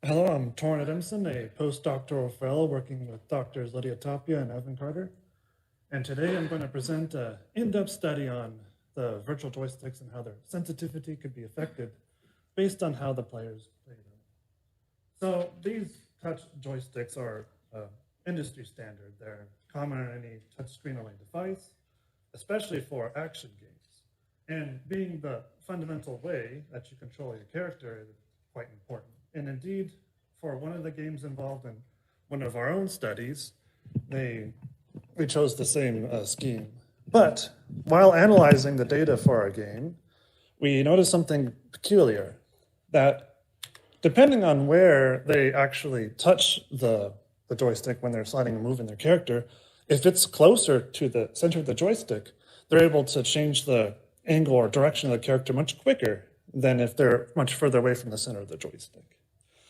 Hello, I'm Torin Adamson, a postdoctoral fellow working with doctors Lydia, Tapia, and Evan Carter. And today I'm going to present an in-depth study on the virtual joysticks and how their sensitivity could be affected based on how the players play them. So these touch joysticks are industry standard. They're common on any touchscreen-only device, especially for action games. And being the fundamental way that you control your character is quite important. And indeed, for one of the games involved in one of our own studies, we chose the same scheme. But while analyzing the data for our game, we noticed something peculiar, that depending on where they actually touch the joystick when they're sliding and moving their character, if it's closer to the center of the joystick, they're able to change the angle or direction of the character much quicker than if they're much further away from the center of the joystick.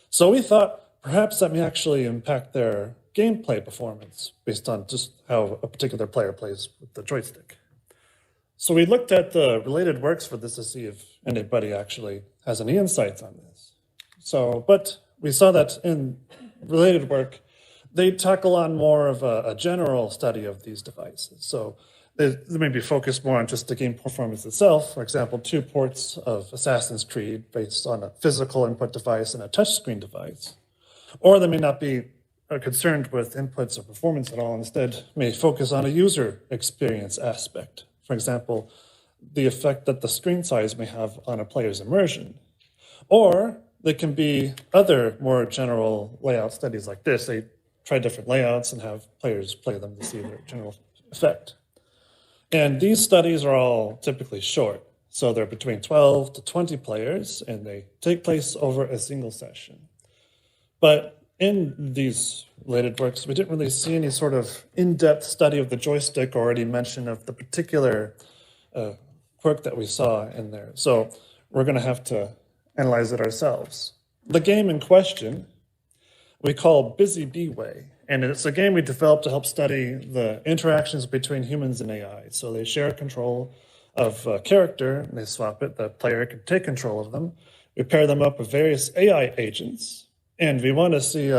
So we thought perhaps that may actually impact their gameplay performance based on just how a particular player plays with the joystick. So we looked at the related works for this to see if anybody actually has any insights on this. But we saw that in related work, they tackle on more of a general study of these devices. So they may be focused more on just the game performance itself. For example, 2 ports of Assassin's Creed based on a physical input device and a touchscreen device. Or they may not be concerned with inputs or performance at all. Instead, may focus on a user experience aspect. For example, the effect that the screen size may have on a player's immersion. Or they can be other more general layout studies like this. They try different layouts and have players play them to see their general effect. And these studies are all typically short. So they're between 12 to 20 players, and they take place over a single session. But in these related works, we didn't really see any sort of in-depth study of the joystick or any mention of the particular quirk that we saw in there. So we're going to have to analyze it ourselves. The game in question we call Busy Bee Way. And it's a game we developed to help study the interactions between humans and AI. So they share control of a character, and they swap it. The player can take control of them. We pair them up with various AI agents, and we want to see,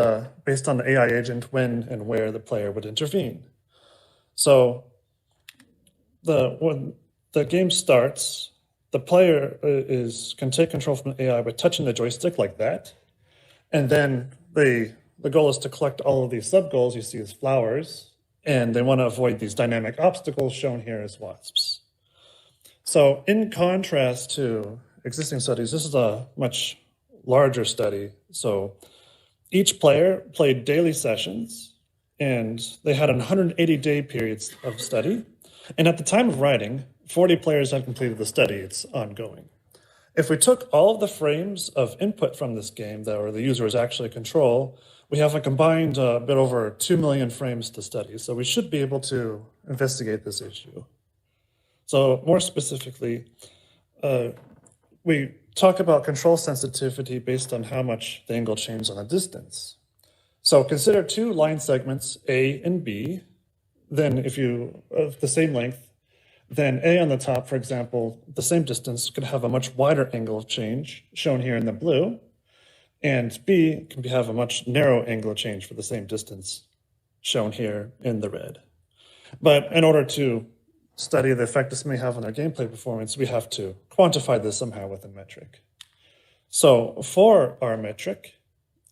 based on the AI agent, when and where the player would intervene. So when the game starts, the player can take control from the AI by touching the joystick like that, and then the goal is to collect all of these sub-goals you see as flowers, and they want to avoid these dynamic obstacles shown here as wasps. So in contrast to existing studies, this is a much larger study. So each player played daily sessions, and they had 180-day periods of study. And at the time of writing, 40 players had completed the study. It's ongoing. If we took all of the frames of input from this game that the users actually control, we have a combined bit over 2 million frames to study. So we should be able to investigate this issue. So more specifically, we talk about control sensitivity based on how much the angle changes on the distance. So consider 2 line segments, A and B. Then if you of the same length, then A on the top, for example, the same distance could have a much wider angle of change, shown here in the blue, and B can have a much narrow angle of change for the same distance, shown here in the red. But in order to study the effect this may have on our gameplay performance, we have to quantify this somehow with a metric. So for our metric,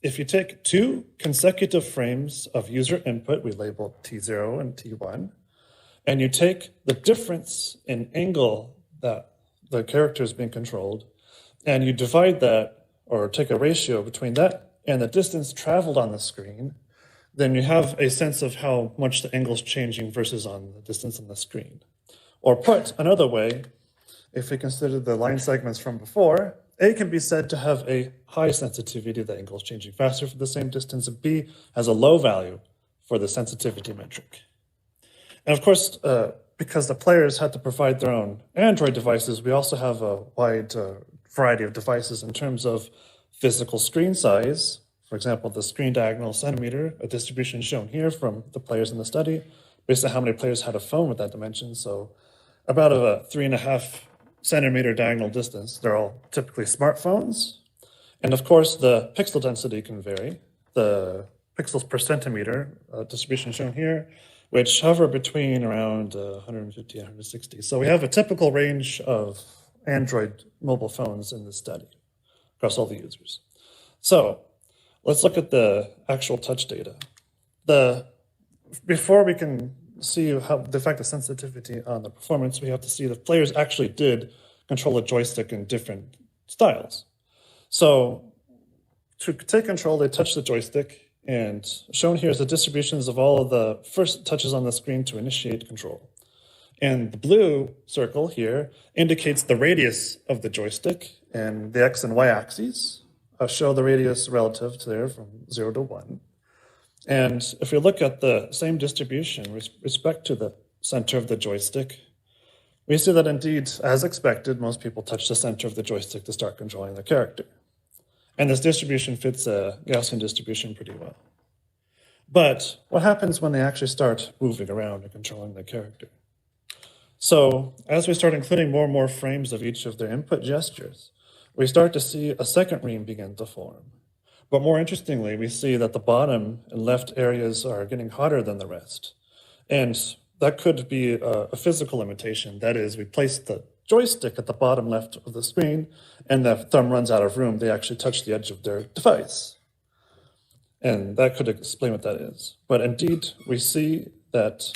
if you take 2 consecutive frames of user input, we label T0 and T1, and you take the difference in angle that the character is being controlled, and you divide that, or take a ratio between that and the distance traveled on the screen, then you have a sense of how much the angle is changing versus on the distance on the screen. Or put another way, if we consider the line segments from before, A can be said to have a high sensitivity, the angle is changing faster for the same distance, and B has a low value for the sensitivity metric. And of course, because the players had to provide their own Android devices, we also have a wide variety of devices in terms of physical screen size. For example, the screen diagonal centimeter, a distribution shown here from the players in the study, based on how many players had a phone with that dimension. So about a 3.5 centimeter diagonal distance. They're all typically smartphones. And of course, the pixel density can vary. The pixels per centimeter distribution shown here, which hover between around 150 and 160. So we have a typical range of Android mobile phones in this study across all the users. So let's look at the actual touch data. Before we can see how the effect of sensitivity on the performance, we have to see that players actually did control a joystick in different styles. So to take control, they touch the joystick, and shown here is the distributions of all of the first touches on the screen to initiate control. And the blue circle here indicates the radius of the joystick, and the X and Y axes show the radius relative to there from 0 to 1. And if we look at the same distribution with respect to the center of the joystick, we see that indeed, as expected, most people touch the center of the joystick to start controlling their character. And this distribution fits a Gaussian distribution pretty well. But what happens when they actually start moving around and controlling their character? So as we start including more and more frames of each of their input gestures, we start to see a second ream begin to form. But more interestingly, we see that the bottom and left areas are getting hotter than the rest. And that could be a physical limitation. That is, we place the joystick at the bottom left of the screen, and the thumb runs out of room. They actually touch the edge of their device. And that could explain what that is. But indeed, we see that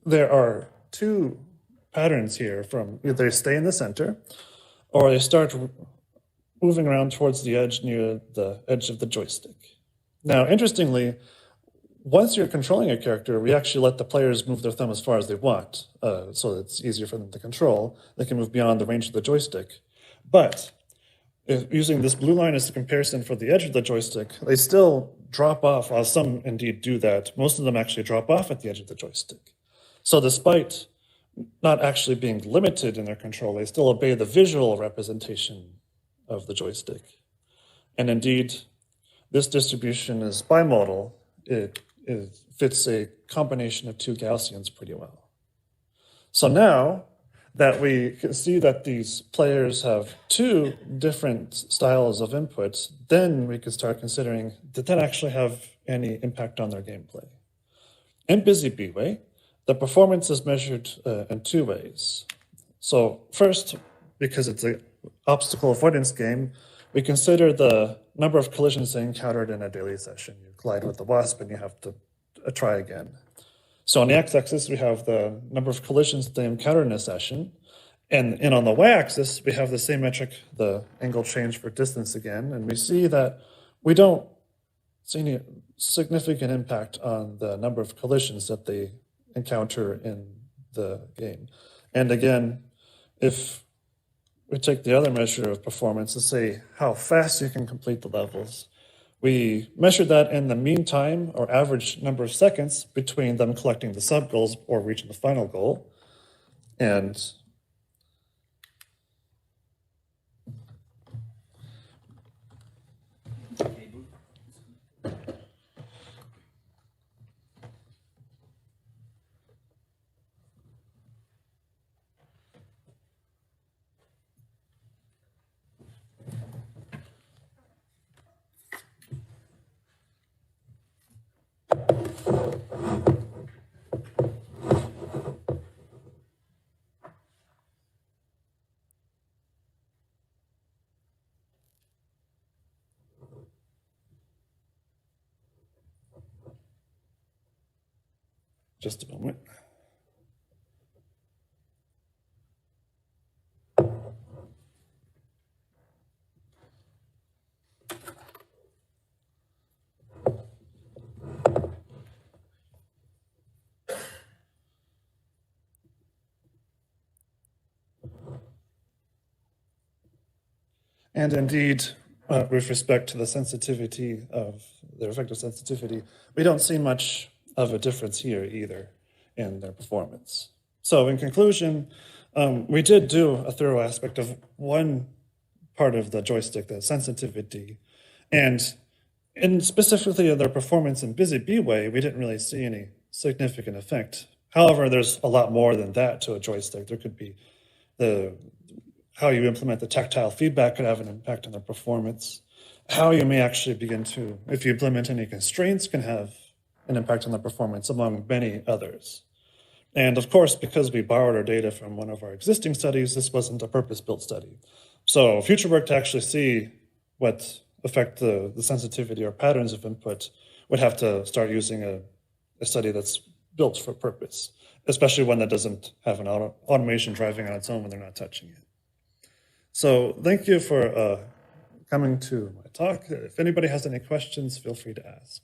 there are two patterns here from either they stay in the center, or they start moving around towards the edge near the edge of the joystick. Now, interestingly, once you're controlling a character, we actually let the players move their thumb as far as they want, so it's easier for them to control. They can move beyond the range of the joystick. But using this blue line as a comparison for the edge of the joystick, they still drop off, while some indeed do that. Most of them actually drop off at the edge of the joystick. So despite not actually being limited in their control, they still obey the visual representation of the joystick. And indeed, this distribution is bimodal. It fits a combination of two Gaussians pretty well. So now that we can see that these players have two different styles of inputs, then we could start considering, did that actually have any impact on their gameplay? In Busy Bee Way, the performance is measured in two ways. So first, because it's an obstacle avoidance game, we consider the number of collisions they encountered in a daily session. You collide with the wasp and you have to try again. So on the x-axis, we have the number of collisions they encountered in a session. And on the y-axis, we have the same metric, the angle change for distance again. And we see that we don't see any significant impact on the number of collisions that they encounter in the game. And again, if we take the other measure of performance, let's say how fast you can complete the levels, we measured that in the mean time or average number of seconds between them collecting the sub-goals or reaching the final goal. And just a moment. And indeed, with respect to the sensitivity of their effective sensitivity, we don't see much of a difference here either in their performance. So in conclusion, we did do a thorough aspect of one part of the joystick, the sensitivity, and in specifically of their performance in Busy Bee Way, we didn't really see any significant effect. However, there's a lot more than that to a joystick. There could be how you implement the tactile feedback could have an impact on their performance. how you may actually begin to, if you implement any constraints, can have an impact on the performance among many others. And of course, because we borrowed our data from one of our existing studies, this wasn't a purpose-built study. So future work to actually see what affect the sensitivity or patterns of input would have to start using a study that's built for purpose, especially one that doesn't have an automation driving on its own when they're not touching it. So thank you for coming to my talk. If anybody has any questions, feel free to ask.